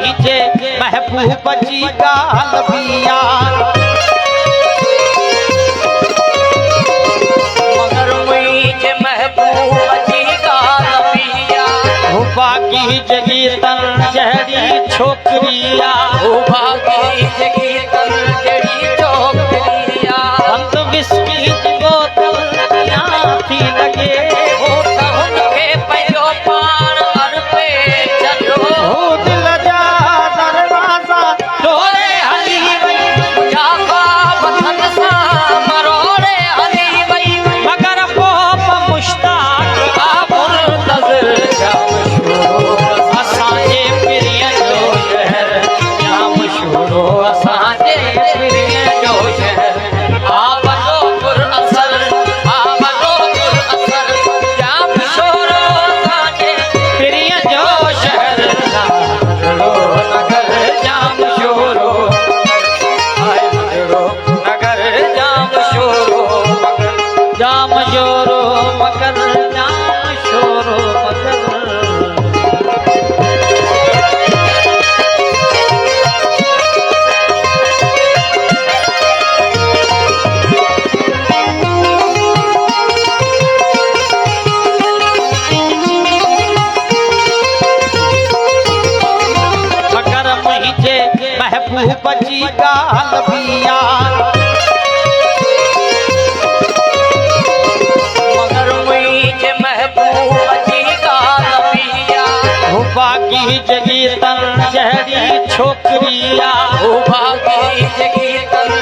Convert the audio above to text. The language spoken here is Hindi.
मुझे महबूब जी गाल पिया मगर मुझे महबूब जी गाल पिया हो बाकी जगी तन जहरी छोकरिया हो बाकी जगी तन जहरी छोकरिया बंद विस्की की बोतल थी लगे हो उनके पैरो पान अर पे चलो हो दिल जा दरवाजा डोरे हली वई जाका वतन सा मरोड़े हली वई मगर पोप मुश्ताक का मुंतज़िर जाम असांजे प्रिय जो शहर जाम शोरो असांजे प्रिय जो शहर आवलो पुर असर आवलो पुर असर जाम शोरो असांजे प्रिय जो शहर रो नगर जाम शोरो हाय रो नगर जाम शोरो जाम शोरो मगर जाम शोरो मगर मगर मुझे महबूब जी गाल पिया मगर मुझे महबूब जी गाल पिया हो बाकी जगी तन जहरी छोकरिया हो बाकी जगी तन